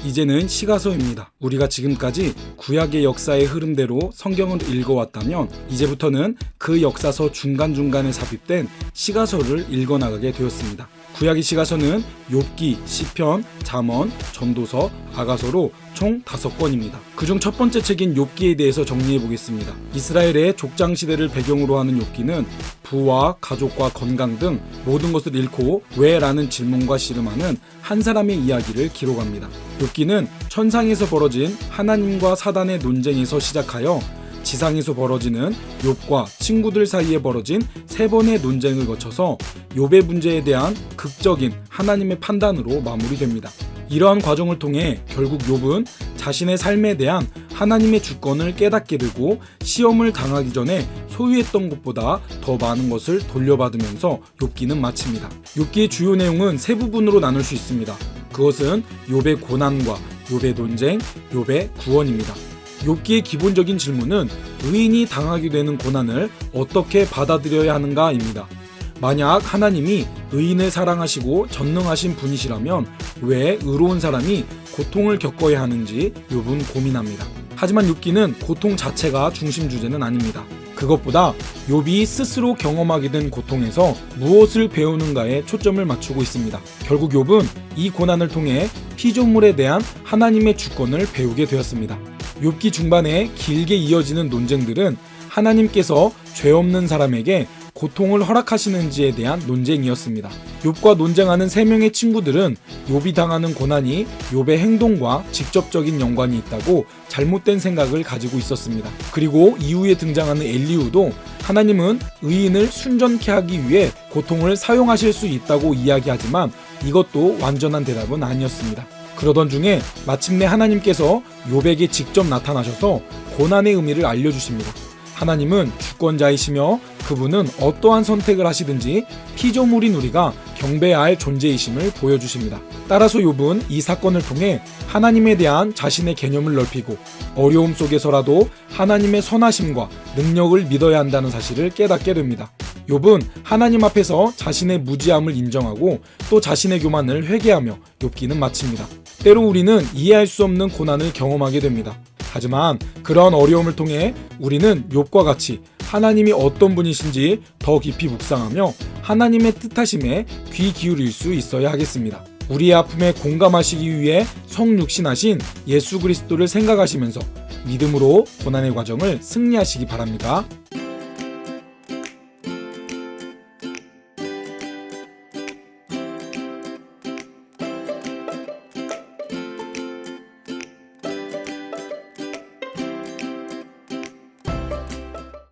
이제는 시가서입니다. 우리가 지금까지 구약의 역사의 흐름대로 성경을 읽어왔다면 이제부터는 그 역사서 중간중간에 삽입된 시가서를 읽어나가게 되었습니다. 구약의 시가서는 욥기, 시편, 잠언, 전도서, 아가서로 총 5권입니다. 그중 첫 번째 책인 욥기에 대해서 정리해 보겠습니다. 이스라엘의 족장시대를 배경으로 하는 욥기는 부와 가족과 건강 등 모든 것을 잃고 왜? 라는 질문과 씨름하는 한 사람의 이야기를 기록합니다. 욥기는 천상에서 벌어진 하나님과 사단의 논쟁에서 시작하여 지상에서 벌어지는 욥과 친구들 사이에 벌어진 3번의 논쟁을 거쳐서 욥의 문제에 대한 극적인 하나님의 판단으로 마무리됩니다. 이러한 과정을 통해 결국 욥은 자신의 삶에 대한 하나님의 주권을 깨닫게 되고 시험을 당하기 전에 소유했던 것보다 더 많은 것을 돌려받으면서 욥기는 마칩니다. 욥기의 주요 내용은 3부분으로 나눌 수 있습니다. 그것은 욥의 고난과 욥의 논쟁, 욥의 구원입니다. 욥기의 기본적인 질문은 의인이 당하게 되는 고난을 어떻게 받아들여야 하는가입니다. 만약 하나님이 의인을 사랑하시고 전능하신 분이시라면 왜 의로운 사람이 고통을 겪어야 하는지 욥은 고민합니다. 하지만 욥기는 고통 자체가 중심 주제는 아닙니다. 그것보다 욥이 스스로 경험하게 된 고통에서 무엇을 배우는가에 초점을 맞추고 있습니다. 결국 욥은 이 고난을 통해 피조물에 대한 하나님의 주권을 배우게 되었습니다. 욥기 중반에 길게 이어지는 논쟁들은 하나님께서 죄 없는 사람에게 고통을 허락하시는지에 대한 논쟁이었습니다. 욥과 논쟁하는 3명의 친구들은 욥이 당하는 고난이 욥의 행동과 직접적인 연관이 있다고 잘못된 생각을 가지고 있었습니다. 그리고 이후에 등장하는 엘리후도 하나님은 의인을 순전케 하기 위해 고통을 사용하실 수 있다고 이야기하지만 이것도 완전한 대답은 아니었습니다. 그러던 중에 마침내 하나님께서 욥에게 직접 나타나셔서 고난의 의미를 알려주십니다. 하나님은 주권자이시며 그분은 어떠한 선택을 하시든지 피조물인 우리가 경배해야 할 존재이심을 보여주십니다. 따라서 욥은 이 사건을 통해 하나님에 대한 자신의 개념을 넓히고 어려움 속에서라도 하나님의 선하심과 능력을 믿어야 한다는 사실을 깨닫게 됩니다. 욥은 하나님 앞에서 자신의 무지함을 인정하고 또 자신의 교만을 회개하며 욥기는 마칩니다. 때로 우리는 이해할 수 없는 고난을 경험하게 됩니다. 하지만 그런 어려움을 통해 우리는 욥과 같이 하나님이 어떤 분이신지 더 깊이 묵상하며 하나님의 뜻하심에 귀 기울일 수 있어야 하겠습니다. 우리의 아픔에 공감하시기 위해 성육신하신 예수 그리스도를 생각하시면서 믿음으로 고난의 과정을 승리하시기 바랍니다.